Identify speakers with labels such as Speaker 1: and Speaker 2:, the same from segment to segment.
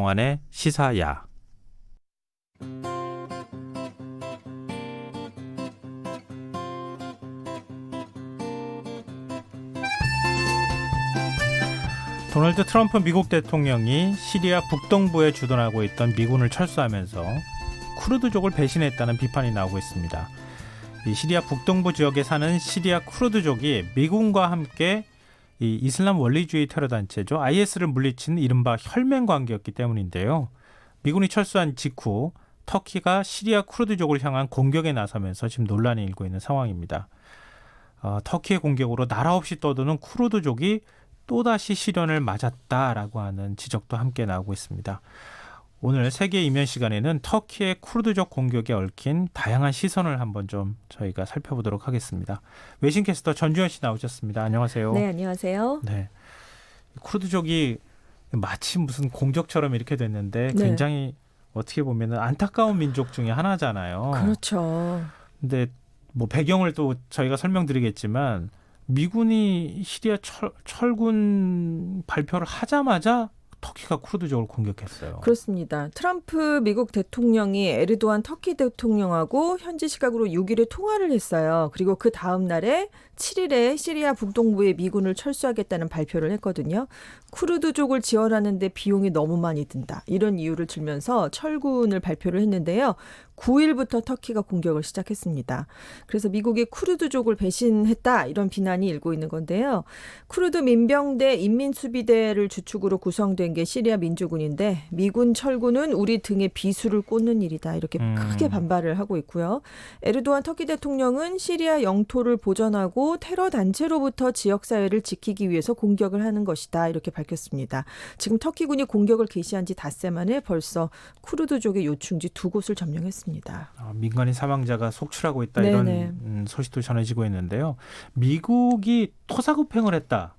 Speaker 1: 박정환의 시사야. 도널드 트럼프 미국 대통령이 시리아 북동부에 주둔하고 있던 미군을 철수하면서 쿠르드족을 배신했다는 비판이 나오고 있습니다. 이 시리아 북동부 지역에 사는 시리아 쿠르드족이 미군과 함께 이 이슬람 원리주의 테러 단체죠 IS를 물리친 이른바 혈맹 관계였기 때문인데요. 미군이 철수한 직후 터키가 시리아 쿠르드족을 향한 공격에 나서면서 지금 논란이 일고 있는 상황입니다. 터키의 공격으로 나라 없이 떠드는 쿠르드족이 또다시 시련을 맞았다라고 하는 지적도 함께 나오고 있습니다. 오늘 세계 이면 시간에는 터키의 쿠르드족 공격에 얽힌 다양한 시선을 한번 좀 저희가 살펴보도록 하겠습니다. 외신캐스터 전주현 씨 나오셨습니다. 안녕하세요.
Speaker 2: 네, 안녕하세요.
Speaker 1: 네, 쿠르드족이 마치 무슨 공적처럼 이렇게 됐는데
Speaker 2: 네.
Speaker 1: 굉장히 어떻게 보면 안타까운 민족 중에 하나잖아요.
Speaker 2: 그렇죠.
Speaker 1: 근데 뭐 배경을 또 저희가 설명드리겠지만 미군이 시리아 철군 발표를 하자마자 터키가 쿠르드족을 공격했어요.
Speaker 2: 그렇습니다. 트럼프 미국 대통령이 에르도안 터키 대통령하고 현지 시각으로 6일에 통화를 했어요. 그리고 그 다음 날에 7일에 시리아 북동부에 미군을 철수하겠다는 발표를 했거든요. 쿠르드족을 지원하는데 비용이 너무 많이 든다. 이런 이유를 들면서 철군을 발표를 했는데요. 9일부터 터키가 공격을 시작했습니다. 그래서 미국이 쿠르드족을 배신했다 이런 비난이 일고 있는 건데요. 쿠르드 민병대 인민수비대를 주축으로 구성된 게 시리아 민주군인데 미군 철군은 우리 등에 비수를 꽂는 일이다 이렇게 크게 반발을 하고 있고요. 에르도안 터키 대통령은 시리아 영토를 보전하고 테러 단체로부터 지역사회를 지키기 위해서 공격을 하는 것이다 이렇게 밝혔습니다. 지금 터키군이 공격을 개시한 지 닷새 만에 벌써 쿠르드족의 요충지 2곳을 점령했습니다.
Speaker 1: 민간인 사망자가 속출하고 있다
Speaker 2: 네네.
Speaker 1: 이런 소식도 전해지고 있는데요. 미국이 토사구팽을 했다.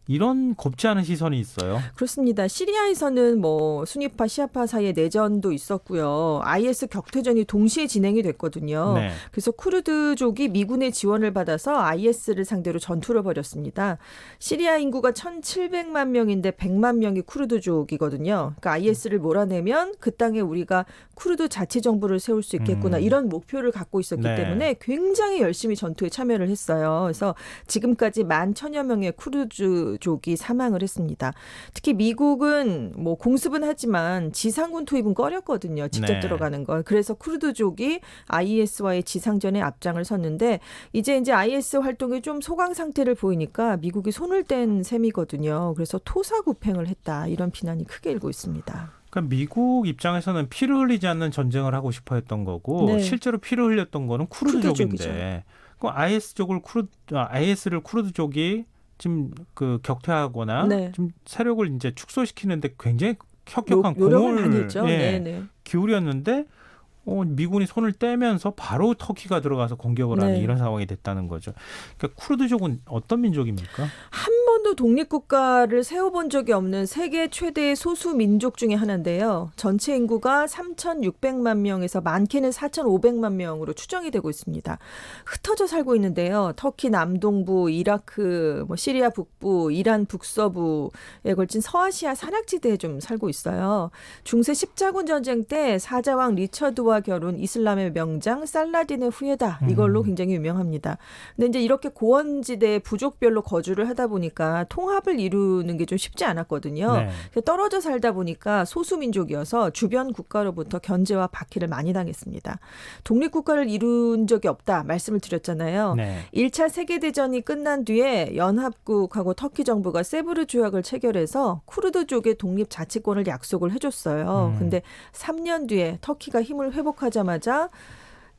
Speaker 1: 이런 곱지 않은 시선이 있어요.
Speaker 2: 그렇습니다. 시리아에서는 뭐 수니파 시아파 사이의 내전도 있었고요. IS 격퇴전이 동시에 진행이 됐거든요.
Speaker 1: 네.
Speaker 2: 그래서 쿠르드족이 미군의 지원을 받아서 IS를 상대로 전투를 벌였습니다. 시리아 인구가 1,700만 명인데 100만 명이 쿠르드족이거든요. 그러니까 IS를 몰아내면 그 땅에 우리가 쿠르드 자치정부를 세울 수 있겠구나. 이런 목표를 갖고 있었기
Speaker 1: 네.
Speaker 2: 때문에 굉장히 열심히 전투에 참여를 했어요. 그래서 지금까지 11,000여 명의 쿠르드족이 사망을 했습니다. 특히 미국은 뭐 공습은 하지만 지상군 투입은 꺼렸거든요. 직접
Speaker 1: 네.
Speaker 2: 들어가는 걸. 그래서 쿠르드족이 IS와의 지상전에 앞장을 섰는데 이제 IS 활동이 좀 소강 상태를 보이니까 미국이 손을 뗀 셈이거든요. 그래서 토사구팽을 했다. 이런 비난이 크게 일고 있습니다.
Speaker 1: 그러니까 미국 입장에서는 피를 흘리지 않는 전쟁을 하고 싶어 했던 거고
Speaker 2: 네.
Speaker 1: 실제로 피를 흘렸던 거는 쿠르드족인데
Speaker 2: 쿠르드족이죠.
Speaker 1: 그 IS를 쿠르드족이 지금 그 격퇴하거나
Speaker 2: 네.
Speaker 1: 좀 세력을 이제 축소시키는데 굉장히 혁혁한
Speaker 2: 노력을
Speaker 1: 공을
Speaker 2: 많이 했죠.
Speaker 1: 예,
Speaker 2: 네네.
Speaker 1: 기울였는데 미군이 손을 떼면서 바로 터키가 들어가서 공격을 하는
Speaker 2: 네.
Speaker 1: 이런 상황이 됐다는 거죠. 그러니까 쿠르드족은 어떤 민족입니까?
Speaker 2: 한 번도 독립국가를 세워본 적이 없는 세계 최대의 소수 민족 중에 하나인데요. 전체 인구가 3,600만 명에서 많게는 4,500만 명으로 추정이 되고 있습니다. 흩어져 살고 있는데요. 터키 남동부, 이라크, 시리아 북부, 이란 북서부에 걸친 서아시아 산악지대에 좀 살고 있어요. 중세 십자군 전쟁 때 사자왕 리처드와 결혼 이슬람의 명장 살라딘의 후예다. 이걸로 굉장히 유명합니다. 근데 이제 이렇게 고원지대에 부족별로 거주를 하다 보니까 통합을 이루는 게 좀 쉽지 않았거든요.
Speaker 1: 네.
Speaker 2: 떨어져 살다 보니까 소수민족이어서 주변 국가로부터 견제와 박해를 많이 당했습니다. 독립국가를 이룬 적이 없다 말씀을 드렸잖아요.
Speaker 1: 네.
Speaker 2: 1차 세계대전이 끝난 뒤에 연합국하고 터키 정부가 세브르 조약을 체결해서 쿠르드족의 독립 자치권을 약속을 해줬어요. 근데 3년 뒤에 터키가 힘을 회복하자마자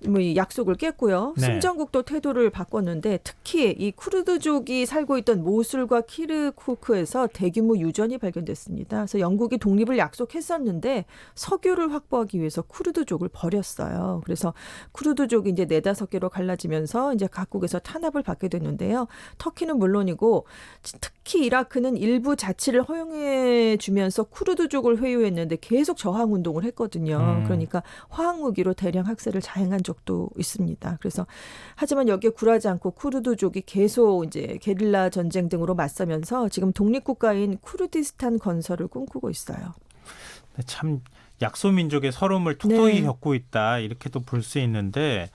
Speaker 2: 이 약속을 깼고요.
Speaker 1: 네.
Speaker 2: 승전국도 태도를 바꿨는데 특히 이 쿠르드족이 살고 있던 모술과 키르쿠크에서 대규모 유전이 발견됐습니다. 그래서 영국이 독립을 약속했었는데 석유를 확보하기 위해서 쿠르드족을 버렸어요. 그래서 쿠르드족이 이제 4-5개로 갈라지면서 이제 각국에서 탄압을 받게 됐는데요. 터키는 물론이고 특히 이라크는 일부 자치를 허용해 주면서 쿠르드족을 회유했는데 계속 저항 운동을 했거든요. 그러니까 화학 무기로 대량 학살을 자행한 적도 있습니다. 그래서 하지만 여기에 굴하지 않고 쿠르드족이 계속 이제 게릴라 전쟁 등으로 맞서면서 지금 독립국가인 쿠르디스탄 건설을 꿈꾸고 있어요.
Speaker 1: 참 약소민족의 서름을 톡톡히
Speaker 2: 네.
Speaker 1: 겪고 있다 이렇게도 볼 수 있는데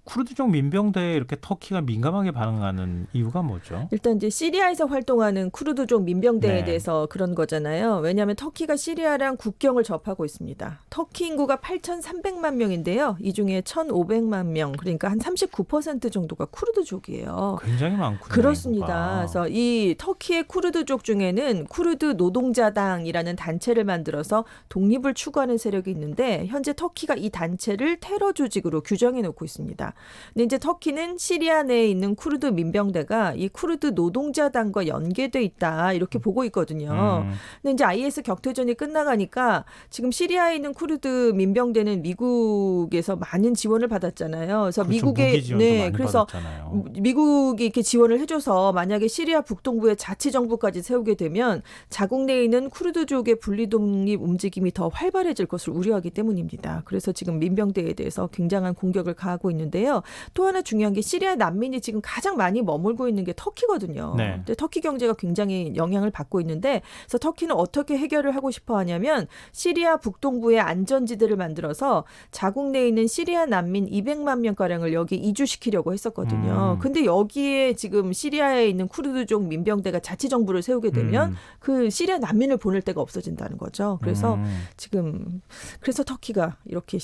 Speaker 1: 쿠르드족 민병대에 이렇게 터키가 민감하게 반응하는 이유가 뭐죠?
Speaker 2: 일단 이제 시리아에서 활동하는 쿠르드족 민병대에
Speaker 1: 네.
Speaker 2: 대해서 그런 거잖아요. 왜냐하면 터키가 시리아랑 국경을 접하고 있습니다. 터키 인구가 8,300만 명인데요. 이 중에 1,500만 명, 그러니까 한 39% 정도가 쿠르드족이에요.
Speaker 1: 굉장히 많군요.
Speaker 2: 그렇습니다.
Speaker 1: 인구가.
Speaker 2: 그래서 이 터키의 쿠르드족 중에는 쿠르드 노동자당이라는 단체를 만들어서 독립을 추구하는 세력이 있는데 현재 터키가 이 단체를 테러 조직으로 규정해 놓고 있습니다. 근데 이제 터키는 시리아 내에 있는 쿠르드 민병대가 이 쿠르드 노동자당과 연계돼 있다 이렇게 보고 있거든요. 근데 이제 IS 격퇴전이 끝나가니까 지금 시리아에 있는 쿠르드 민병대는 미국에서 많은 지원을 받았잖아요. 그래서
Speaker 1: 그렇죠.
Speaker 2: 미국의
Speaker 1: 무기 지원도 많이
Speaker 2: 그래서
Speaker 1: 받았잖아요.
Speaker 2: 미국이 이렇게 지원을 해줘서 만약에 시리아 북동부에 자치 정부까지 세우게 되면 자국 내에 있는 쿠르드족의 분리 독립 움직임이 더 활발해질 것을 우려하기 때문입니다. 그래서 지금 민병대에 대해서 굉장한 공격을 가하고 있는데요. 또 하나 중요한 게 시리아 난민이 지금 가장 많이 머물고 있는 게 터키거든요.
Speaker 1: 네.
Speaker 2: 근데 터키 경제가 굉장히 영향을 받고 있는데 그래서 터키는 어떻게 해결을 하고 싶어 하냐면 시리아 북동부에 안전지대를 만들어서 자국 내에 있는 시리아 난민 200만 명가량을 여기 이주시키려고 했었거든요. 근데 여기에 지금 시리아에 있는 쿠르드족 민병대가 자치정부를 세우게 되면 그 시리아 난민을 보낼 데가 없어진다는 거죠. 그래서 지금 그래서 터키가 이렇게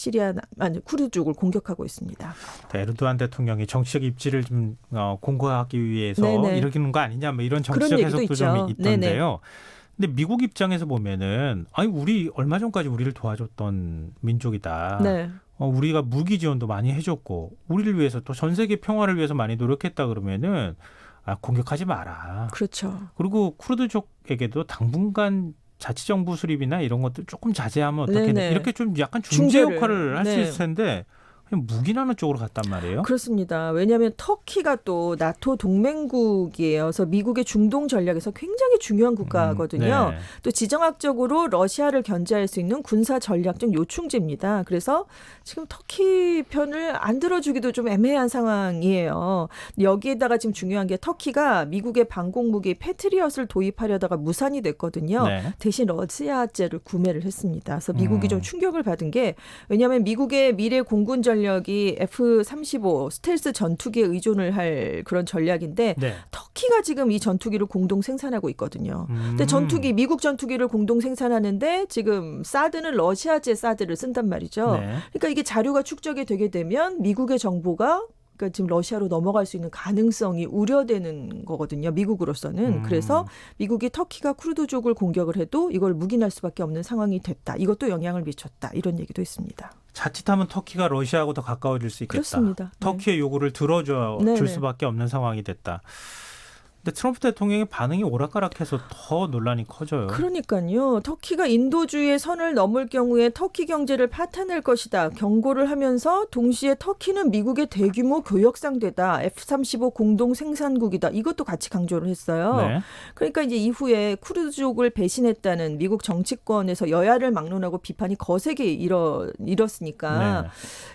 Speaker 2: 쿠르드족을 공격하고 있습니다.
Speaker 1: 에르도안 대통령이 정치적 입지를 좀 공고하기 위해서
Speaker 2: 네네.
Speaker 1: 이러는 거 아니냐 뭐 이런
Speaker 2: 그런
Speaker 1: 정치적
Speaker 2: 얘기도
Speaker 1: 해석도
Speaker 2: 있죠.
Speaker 1: 좀 있던데요.
Speaker 2: 네네.
Speaker 1: 근데 미국 입장에서 보면은 아니 우리 얼마 전까지 우리를 도와줬던 민족이다.
Speaker 2: 네.
Speaker 1: 우리가 무기 지원도 많이 해줬고 우리를 위해서 또 전 세계 평화를 위해서 많이 노력했다 그러면은 공격하지 마라.
Speaker 2: 그렇죠.
Speaker 1: 그리고 쿠르드족에게도 당분간 자치정부 수립이나 이런 것들 조금 자제하면 어떻겠냐.
Speaker 2: 네네.
Speaker 1: 이렇게 좀 약간 중재
Speaker 2: 중재를.
Speaker 1: 역할을 할 수
Speaker 2: 네.
Speaker 1: 있을 텐데 그냥 묵인하는 쪽으로 갔단 말이에요.
Speaker 2: 그렇습니다. 왜냐하면 터키가 또 나토 동맹국이에요. 그래서 미국의 중동 전략에서 굉장히 중요한 국가거든요.
Speaker 1: 네.
Speaker 2: 또 지정학적으로 러시아를 견제할 수 있는 군사 전략적 요충지입니다. 그래서 지금 터키 편을 안 들어주기도 좀 애매한 상황이에요. 여기에다가 지금 중요한 게 터키가 미국의 방공무기 패트리엇을 도입하려다가 무산이 됐거든요.
Speaker 1: 네.
Speaker 2: 대신 러시아제를 구매를 했습니다. 그래서 미국이 좀 충격을 받은 게 왜냐하면 미국의 미래 공군 전력이 F-35 스텔스 전투기에 의존을 할 그런 전략인데
Speaker 1: 네.
Speaker 2: 터키가 지금 이 전투기를 공동 생산하고 있거든요. 근데 미국 전투기를 공동 생산하는데 지금 사드는 러시아제 사드를 쓴단 말이죠.
Speaker 1: 네.
Speaker 2: 그러니까 이게 자료가 축적이 되게 되면 미국의 정보가 그러니까 지금 러시아로 넘어갈 수 있는 가능성이 우려되는 거거든요. 미국으로서는. 그래서 미국이 터키가 쿠르드족을 공격을 해도 이걸 묵인할 수밖에 없는 상황이 됐다. 이것도 영향을 미쳤다. 이런 얘기도 있습니다.
Speaker 1: 자칫하면 터키가 러시아하고 더 가까워질 수 있겠다.
Speaker 2: 그렇습니다.
Speaker 1: 터키의 요구를 들어줄
Speaker 2: 네네.
Speaker 1: 수밖에 없는 상황이 됐다. 근데 트럼프 대통령의 반응이 오락가락해서 더 논란이 커져요.
Speaker 2: 그러니까요. 터키가 인도주의의 선을 넘을 경우에 터키 경제를 파탄낼 것이다. 경고를 하면서 동시에 터키는 미국의 대규모 교역 상대다. F-35 공동 생산국이다. 이것도 같이 강조를 했어요.
Speaker 1: 네.
Speaker 2: 그러니까 이제 이후에 쿠르드족을 배신했다는 미국 정치권에서 여야를 막론하고 비판이 거세게 일었으니까
Speaker 1: 네.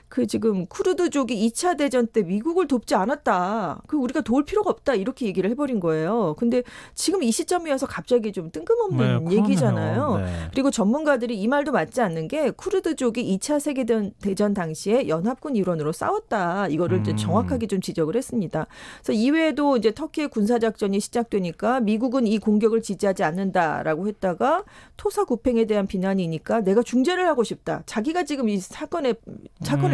Speaker 2: 그 지금 쿠르드족이 2차 대전 때 미국을 돕지 않았다. 그 우리가 도울 필요가 없다. 이렇게 얘기를 해버린 거예요. 근데 지금 이 시점에 와서 갑자기 좀 뜬금없는
Speaker 1: 네,
Speaker 2: 얘기잖아요.
Speaker 1: 그러네요. 네.
Speaker 2: 그리고 전문가들이 이 말도 맞지 않는 게 쿠르드족이 2차 세계대전 당시에 연합군 일원으로 싸웠다. 이거를 이제 정확하게 좀 지적을 했습니다. 그래서 이외에도 이제 터키의 군사작전이 시작되니까 미국은 이 공격을 지지하지 않는다라고 했다가 토사구팽에 대한 비난이니까 내가 중재를 하고 싶다. 자기가 지금 이 사건을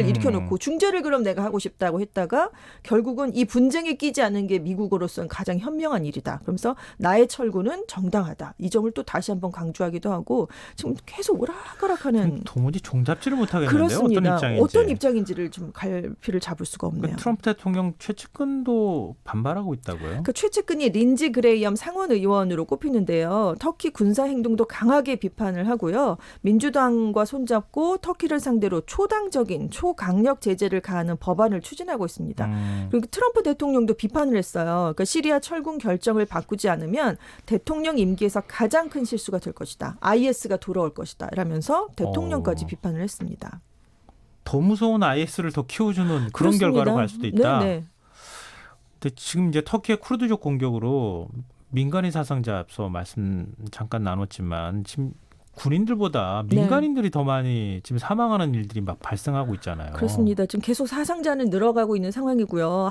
Speaker 2: 일으켜놓고 중재를 그럼 내가 하고 싶다고 했다가 결국은 이 분쟁에 끼지 않는 게 미국으로서는 가장 현명한 일이다. 그러면서 나의 철구는 정당하다. 이 점을 또 다시 한번 강조하기도 하고 지금 계속 오락가락하는
Speaker 1: 도무지 종잡지를 못하겠는데요.
Speaker 2: 그렇습니다.
Speaker 1: 어떤 입장인지.
Speaker 2: 입장인지를 좀 갈피를 잡을 수가 없네요.
Speaker 1: 트럼프 대통령 최측근도 반발하고 있다고요?
Speaker 2: 그러니까 최측근이 린지 그레이엄 상원 의원으로 꼽히는데요. 터키 군사 행동도 강하게 비판을 하고요. 민주당과 손잡고 터키를 상대로 초당적인 초강력 제재를 가하는 법안을 추진하고 있습니다. 그리고 트럼프 대통령도 비판을 했어요. 그러니까 시리아 철군 결정을 바꾸지 않으면 대통령 임기에서 가장 큰 실수가 될 것이다. IS가 돌아올 것이다. 라면서 대통령까지 비판을 했습니다.
Speaker 1: 더 무서운 IS를 더 키워주는 그런
Speaker 2: 그렇습니다.
Speaker 1: 결과로 갈 수도 있다.
Speaker 2: 네네.
Speaker 1: 근데 지금 이제 터키의 쿠르드족 공격으로 민간인 사상자 앞서 말씀 잠깐 나눴지만 지금 군인들보다 민간인들이 더 많이 지금 사망하는 일들이 막 발생하고 있잖아요.
Speaker 2: 그렇습니다. 지금 계속 사상자는 늘어가고 있는 상황이고요.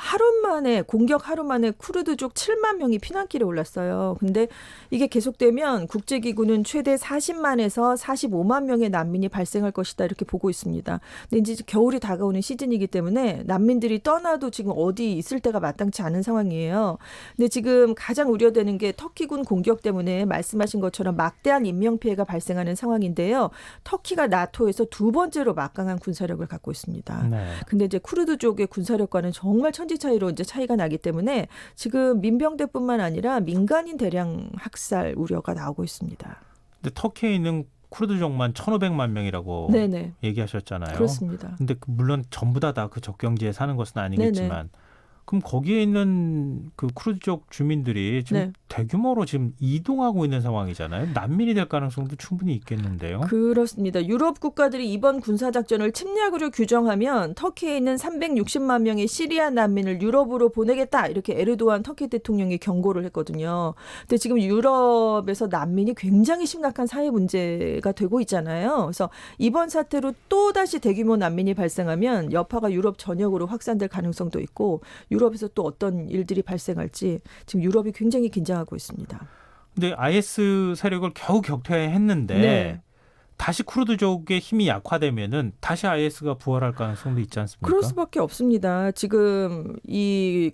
Speaker 2: 공격 하루 만에 쿠르드족 7만 명이 피난길에 올랐어요. 근데 이게 계속되면 국제기구는 최대 40만에서 45만 명의 난민이 발생할 것이다 이렇게 보고 있습니다. 근데 이제 겨울이 다가오는 시즌이기 때문에 난민들이 떠나도 지금 어디 있을 데가 마땅치 않은 상황이에요. 근데 지금 가장 우려되는 게 터키군 공격 때문에 말씀하신 것처럼 막대한 인명피해가 발생하는 상황인데요. 터키가 나토에서 두 번째로 막강한 군사력을 갖고 있습니다.
Speaker 1: 네.
Speaker 2: 근데 이제 쿠르드족의 군사력과는 정말 천지 차이로 이제 차이가 나기 때문에 지금 민병대뿐만 아니라 민간인 대량 학살 우려가 나오고 있습니다.
Speaker 1: 근데 터키에 있는 쿠르드족만 1,500만 명이라고
Speaker 2: 네네.
Speaker 1: 얘기하셨잖아요.
Speaker 2: 그렇습니다.
Speaker 1: 근데 물론 전부 다 그 적경지에 사는 것은 아니겠지만
Speaker 2: 네네.
Speaker 1: 그럼 거기에 있는 그 쿠르드족 주민들이 지금
Speaker 2: 네.
Speaker 1: 대규모로 지금 이동하고 있는 상황이잖아요. 난민이 될 가능성도 충분히 있겠는데요.
Speaker 2: 그렇습니다. 유럽 국가들이 이번 군사작전을 침략으로 규정하면 터키에 있는 360만 명의 시리아 난민을 유럽으로 보내겠다 이렇게 에르도안 터키 대통령이 경고를 했거든요. 근데 지금 유럽에서 난민이 굉장히 심각한 사회 문제가 되고 있잖아요. 그래서 이번 사태로 또다시 대규모 난민이 발생하면 여파가 유럽 전역으로 확산될 가능성도 있고 유럽에서 또 어떤 일들이 발생할지 지금 유럽이 굉장히 긴장하고 있습니다.
Speaker 1: 근데 IS 세력을 겨우 격퇴했는데
Speaker 2: 네.
Speaker 1: 다시 쿠르드족의 힘이 약화되면은 다시 IS가 부활할 가능성도 있지 않습니까?
Speaker 2: 그럴 수밖에 없습니다. 지금 이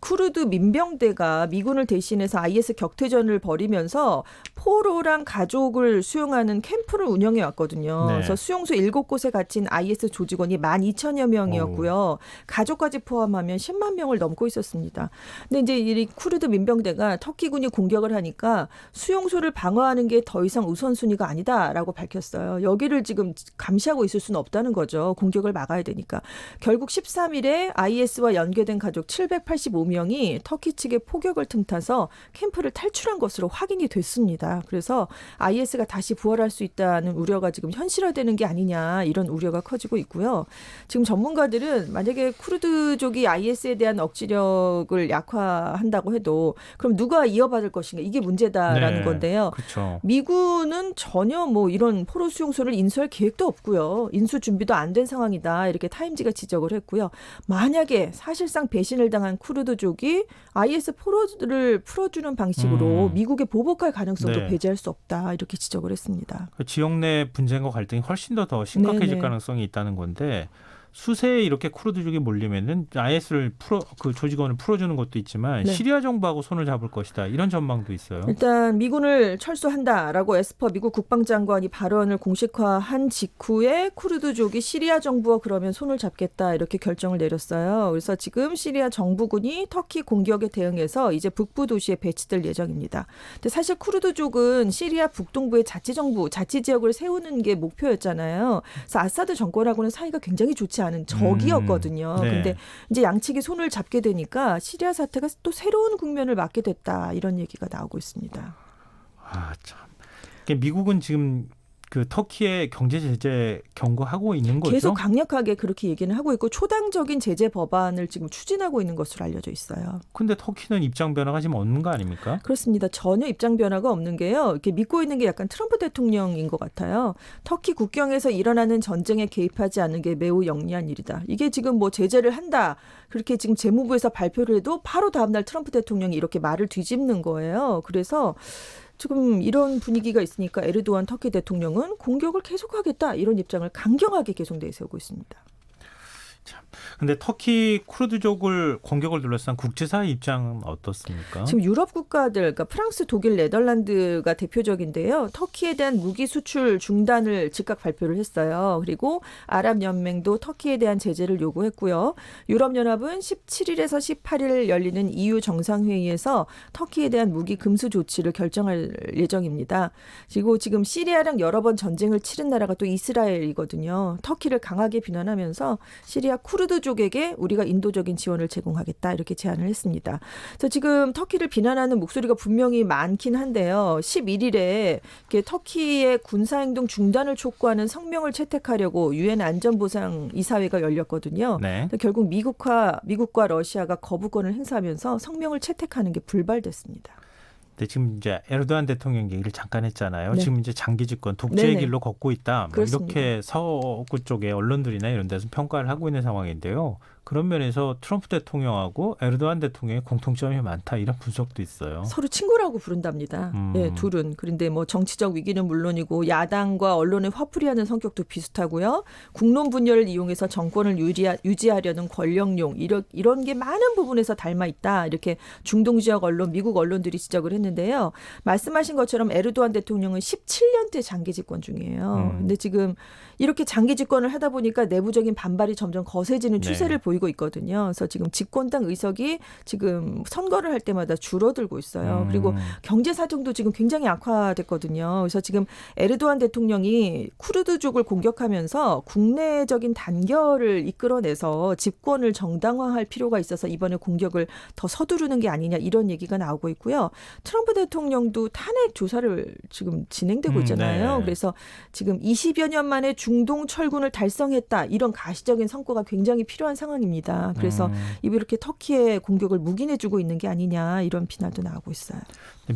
Speaker 2: 쿠르드 민병대가 미군을 대신해서 IS 격퇴전을 벌이면서 포로랑 가족을 수용하는 캠프를 운영해 왔거든요.
Speaker 1: 네.
Speaker 2: 그래서 수용소 7곳에 갇힌 IS 조직원이 12,000여 명이었고요. 가족까지 포함하면 10만 명을 넘고 있었습니다. 근데 이제 이 쿠르드 민병대가 터키군이 공격을 하니까 수용소를 방어하는 게 더 이상 우선순위가 아니다라고 밝혔어요. 여기를 지금 감시하고 있을 수는 없다는 거죠. 공격을 막아야 되니까. 결국 13일에 IS와 연계된 가족 785명이 터키 측의 포격을 틈타서 캠프를 탈출한 것으로 확인이 됐습니다. 그래서 IS가 다시 부활할 수 있다는 우려가 지금 현실화되는 게 아니냐 이런 우려가 커지고 있고요. 지금 전문가들은 만약에 쿠르드족이 IS에 대한 억지력을 약화한다고 해도 그럼 누가 이어받을 것인가 이게 문제다라는
Speaker 1: 네.
Speaker 2: 건데요.
Speaker 1: 그렇죠.
Speaker 2: 미군은 전혀 뭐 이런 포로 수용소를 인수할 계획도 없고요. 인수 준비도 안 된 상황이다. 이렇게 타임지가 지적을 했고요. 만약에 사실상 배신을 당한 쿠르드족이 IS 포로를 풀어주는 방식으로 미국에 보복할 가능성도
Speaker 1: 네.
Speaker 2: 배제할 수 없다. 이렇게 지적을 했습니다.
Speaker 1: 그 지역 내 분쟁과 갈등이 훨씬 더 심각해질
Speaker 2: 네네.
Speaker 1: 가능성이 있다는 건데 수세에 이렇게 쿠르드족이 몰리면은 IS를 그 조직원을 풀어주는 것도 있지만
Speaker 2: 네.
Speaker 1: 시리아 정부하고 손을 잡을 것이다 이런 전망도 있어요.
Speaker 2: 일단 미군을 철수한다라고 에스퍼 미국 국방장관이 발언을 공식화한 직후에 쿠르드족이 시리아 정부와 그러면 손을 잡겠다 이렇게 결정을 내렸어요. 그래서 지금 시리아 정부군이 터키 공격에 대응해서 이제 북부 도시에 배치될 예정입니다. 근데 사실 쿠르드족은 시리아 북동부의 자치정부, 자치지역을 세우는 게 목표였잖아요. 그래서 아사드 정권하고는 사이가 굉장히 좋지 않은 적이었거든요.
Speaker 1: 네.
Speaker 2: 근데 이제 양측이 손을 잡게 되니까 시리아 사태가 또 새로운 국면을 맞게 됐다 이런 얘기가 나오고 있습니다.
Speaker 1: 아 참. 미국은 지금 그 터키의 경제 제재 경고하고 있는 거죠.
Speaker 2: 계속 강력하게 그렇게 얘기는 하고 있고 초당적인 제재 법안을 지금 추진하고 있는 것으로 알려져 있어요.
Speaker 1: 근데 터키는 입장 변화가 지금 없는 거 아닙니까?
Speaker 2: 그렇습니다. 전혀 입장 변화가 없는 게요. 이렇게 믿고 있는 게 약간 트럼프 대통령인 것 같아요. 터키 국경에서 일어나는 전쟁에 개입하지 않는 게 매우 영리한 일이다. 이게 지금 뭐 제재를 한다. 그렇게 지금 재무부에서 발표를 해도 바로 다음날 트럼프 대통령이 이렇게 말을 뒤집는 거예요. 그래서 지금 이런 분위기가 있으니까 에르도안 터키 대통령은 공격을 계속하겠다 이런 입장을 강경하게 계속 내세우고 있습니다.
Speaker 1: 근데 터키 쿠르드족을 공격을 둘러싼 국제사회 입장은 어떻습니까?
Speaker 2: 지금 유럽 국가들, 그러니까 프랑스, 독일, 네덜란드가 대표적인데요. 터키에 대한 무기 수출 중단을 즉각 발표를 했어요. 그리고 아랍연맹도 터키에 대한 제재를 요구했고요. 유럽연합은 17일에서 18일 열리는 EU 정상회의에서 터키에 대한 무기 금수 조치를 결정할 예정입니다. 그리고 지금 시리아랑 여러 번 전쟁을 치른 나라가 또 이스라엘이거든요. 터키를 강하게 비난하면서 시리아 쿠르드족에게 우리가 인도적인 지원을 제공하겠다 이렇게 제안을 했습니다. 그래서 지금 터키를 비난하는 목소리가 분명히 많긴 한데요. 11일에 터키의 군사행동 중단을 촉구하는 성명을 채택하려고 유엔 안전보상 이사회가 열렸거든요.
Speaker 1: 네.
Speaker 2: 결국 미국과 러시아가 거부권을 행사하면서 성명을 채택하는 게 불발됐습니다.
Speaker 1: 근데 지금 이제 에르도안 대통령 얘기를 잠깐 했잖아요.
Speaker 2: 네.
Speaker 1: 지금 이제 장기 집권, 독재의
Speaker 2: 네네.
Speaker 1: 길로 걷고 있다. 뭐
Speaker 2: 그렇습니다.
Speaker 1: 이렇게 서구 쪽의 언론들이나 이런 데서 평가를 하고 있는 상황인데요. 그런 면에서 트럼프 대통령하고 에르도안 대통령의 공통점이 많다. 이런 분석도 있어요.
Speaker 2: 서로 친구라고 부른답니다. 예, 둘은. 그런데 뭐 정치적 위기는 물론이고 야당과 언론의 화풀이하는 성격도 비슷하고요. 국론 분열을 이용해서 정권을 유지하려는 권력용 이런 게 많은 부분에서 닮아 있다. 이렇게 중동 지역 언론, 미국 언론들이 지적을 했는데요. 말씀하신 것처럼 에르도안 대통령은 17년째 장기 집권 중이에요. 근데 지금 이렇게 장기 집권을 하다 보니까 내부적인 반발이 점점 거세지는 추세를 보이고 있거든요. 그래서 지금 집권당 의석이 지금 선거를 할 때마다 줄어들고 있어요. 그리고 경제 사정도 지금 굉장히 악화됐거든요. 그래서 지금 에르도안 대통령이 쿠르드족을 공격하면서 국내적인 단결을 이끌어내서 집권을 정당화할 필요가 있어서 이번에 공격을 더 서두르는 게 아니냐 이런 얘기가 나오고 있고요. 트럼프 대통령도 탄핵 조사를 지금 진행되고 있잖아요.
Speaker 1: 네.
Speaker 2: 그래서 지금 20여 년 만에 중동 철군을 달성했다. 이런 가시적인 성과가 굉장히 필요한 상황입니다. 그래서 이렇게 터키의 공격을 묵인해주고 있는 게 아니냐 이런 비난도 나오고 있어요.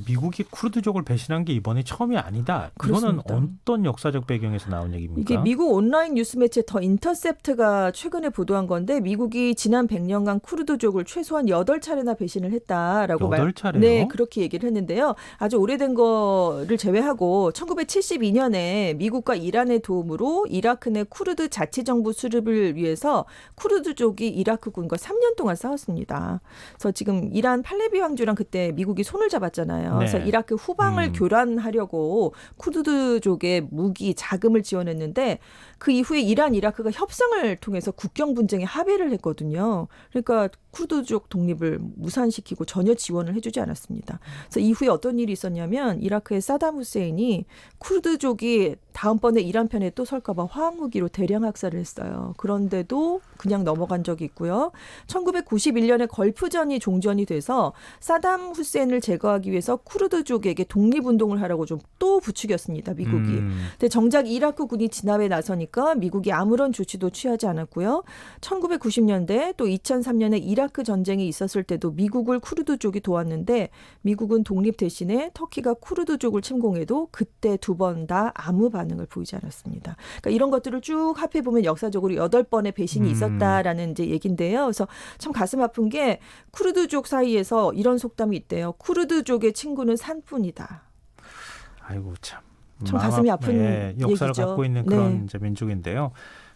Speaker 1: 미국이 쿠르드족을 배신한 게 이번이 처음이 아니다. 이거는
Speaker 2: 그렇습니다.
Speaker 1: 어떤 역사적 배경에서 나온 얘기입니까?
Speaker 2: 이게 미국 온라인 뉴스 매체 더 인터셉트가 최근에 보도한 건데 미국이 지난 100년간 쿠르드족을 최소한 8차례나 배신을 했다라고
Speaker 1: 8차례요?
Speaker 2: 네, 그렇게 얘기를 했는데요. 아주 오래된 거를 제외하고 1972년에 미국과 이란의 도움으로 이라크 내 쿠르드 자치정부 수립을 위해서 쿠르드족이 이라크군과 3년 동안 싸웠습니다. 그래서 지금 이란 팔레비 왕조랑 그때 미국이 손을 잡았잖아요.
Speaker 1: 네.
Speaker 2: 그래서 이라크 후방을 교란하려고 쿠르드족의 무기, 자금을 지원했는데 그 이후에 이란, 이라크가 협상을 통해서 국경 분쟁에 합의를 했거든요. 그러니까 쿠르드족 독립을 무산시키고 전혀 지원을 해주지 않았습니다. 그래서 이후에 어떤 일이 있었냐면 이라크의 사담 후세인이 쿠르드족이 다음번에 이란 편에 또 설까 봐 화학무기로 대량 학살을 했어요. 그런데도 그냥 넘어간 적이 있고요. 1991년에 걸프전이 종전이 돼서 사담 후세인을 제거하기 위해서 쿠르드족에게 독립운동을 하라고 좀 또 부추겼습니다. 미국이. 근데 정작 이라크 군이 진압에 나서니까 미국이 아무런 조치도 취하지 않았고요. 1990년대 또 2003년에 이라크 전쟁이 있었을 때도 미국을 쿠르드족이 도왔는데 미국은 독립 대신에 터키가 쿠르드족을 침공해도 그때 두 번 다 아무 반응을 보이지 않았습니다. 그러니까 이런 것들을 쭉 합해 보면 역사적으로 8번의 배신이 있었다라는 이제 얘긴데요. 그래서 참 가슴 아픈 게 쿠르드족 사이에서 이런 속담이 있대요. 쿠르드족의 친구는 산뿐이다.
Speaker 1: 아이고 참.
Speaker 2: 참 가슴이 아픈
Speaker 1: 역사를
Speaker 2: 얘기죠.
Speaker 1: 갖고 있는 그런 이제 민족인데요.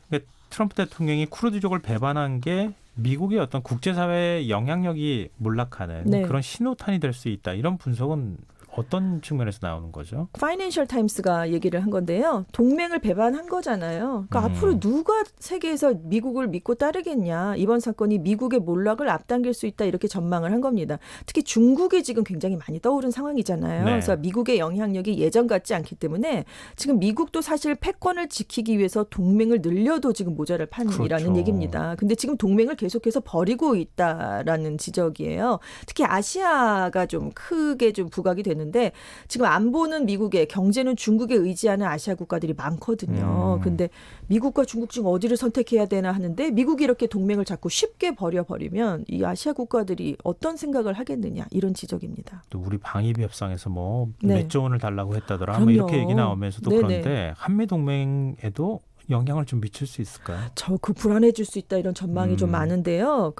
Speaker 1: 그러니까 트럼프 대통령이 쿠르드족을 배반한 게 미국의 어떤 국제사회의 영향력이 몰락하는
Speaker 2: 네.
Speaker 1: 그런 신호탄이 될 수 있다. 이런 분석은 어떤 측면에서 나오는 거죠?
Speaker 2: 파이낸셜 타임스가 얘기를 한 건데요. 동맹을 배반한 거잖아요. 그러니까 앞으로 누가 세계에서 미국을 믿고 따르겠냐. 이번 사건이 미국의 몰락을 앞당길 수 있다 이렇게 전망을 한 겁니다. 특히 중국이 지금 굉장히 많이 떠오른 상황이잖아요.
Speaker 1: 네.
Speaker 2: 그래서 미국의 영향력이 예전 같지 않기 때문에 지금 미국도 사실 패권을 지키기 위해서 동맹을 늘려도 지금 모자랄 판이라는
Speaker 1: 그렇죠.
Speaker 2: 얘기입니다. 근데 지금 동맹을 계속해서 버리고 있다라는 지적이에요. 특히 아시아가 좀 크게 좀 부각이 되는 데 지금 안보는 미국에 경제는 중국에 의지하는 아시아 국가들이 많거든요. 근데 미국과 중국 중 어디를 선택해야 되나 하는데 미국이 이렇게 동맹을 자꾸 쉽게 버리면 이 아시아 국가들이 어떤 생각을 하겠느냐 이런 지적입니다.
Speaker 1: 또 우리 방위비 협상에서 뭐
Speaker 2: 네.
Speaker 1: 몇 조 원을 달라고 했다더라.
Speaker 2: 그럼요.
Speaker 1: 뭐 이렇게 얘기 나오면서도
Speaker 2: 네네.
Speaker 1: 그런데 한미 동맹에도 영향을 좀 미칠 수 있을까요?
Speaker 2: 그 불안해질 수 있다 이런 전망이 좀 많은데요.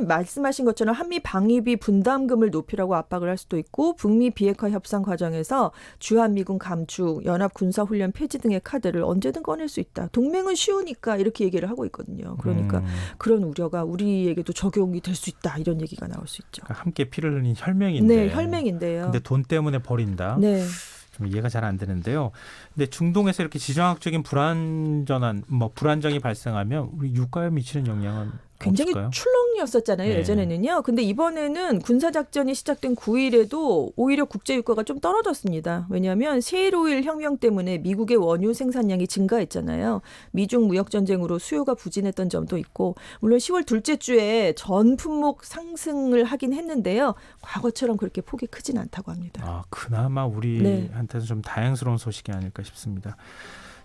Speaker 2: 말씀하신 것처럼 한미 방위비 분담금을 높이라고 압박을 할 수도 있고 북미 비핵화 협상 과정에서 주한미군 감축, 연합 군사훈련 폐지 등의 카드를 언제든 꺼낼 수 있다. 동맹은 쉬우니까 이렇게 얘기를 하고 있거든요. 그러니까 그런 우려가 우리에게도 적용이 될 수 있다 이런 얘기가 나올 수 있죠.
Speaker 1: 그러니까 함께 피를 흘린 혈맹인데.
Speaker 2: 네, 혈맹인데요.
Speaker 1: 근데 돈 때문에 버린다.
Speaker 2: 네.
Speaker 1: 좀 이해가 잘 안 되는데요. 근데 중동에서 이렇게 지정학적인 불안정이 발생하면 우리 유가에 미치는 영향은
Speaker 2: 굉장히
Speaker 1: 없을까요?
Speaker 2: 출렁이었었잖아요.
Speaker 1: 네.
Speaker 2: 예전에는요. 근데 이번에는 군사작전이 시작된 9일에도 오히려 국제유가가 좀 떨어졌습니다. 왜냐하면 셰일오일 혁명 때문에 미국의 원유 생산량이 증가했잖아요. 미중 무역전쟁으로 수요가 부진했던 점도 있고 물론 10월 둘째 주에 전 품목 상승을 하긴 했는데요. 과거처럼 그렇게 폭이 크진 않다고 합니다.
Speaker 1: 그나마 우리한테는 좀 다행스러운 소식이 아닐까 싶습니다.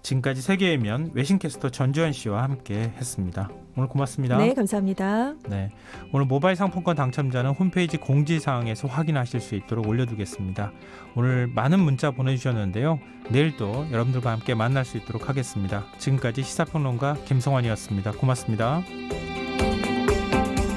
Speaker 1: 지금까지 세계의 면 외신캐스터 전주현 씨와 함께 했습니다. 오늘 고맙습니다.
Speaker 2: 네, 감사합니다.
Speaker 1: 네, 오늘 모바일 상품권 당첨자는 홈페이지 공지사항에서 확인하실 수 있도록 올려두겠습니다. 오늘 많은 문자 보내주셨는데요. 내일도 여러분들과 함께 만날 수 있도록 하겠습니다. 지금까지 시사평론가 김성환이었습니다. 고맙습니다.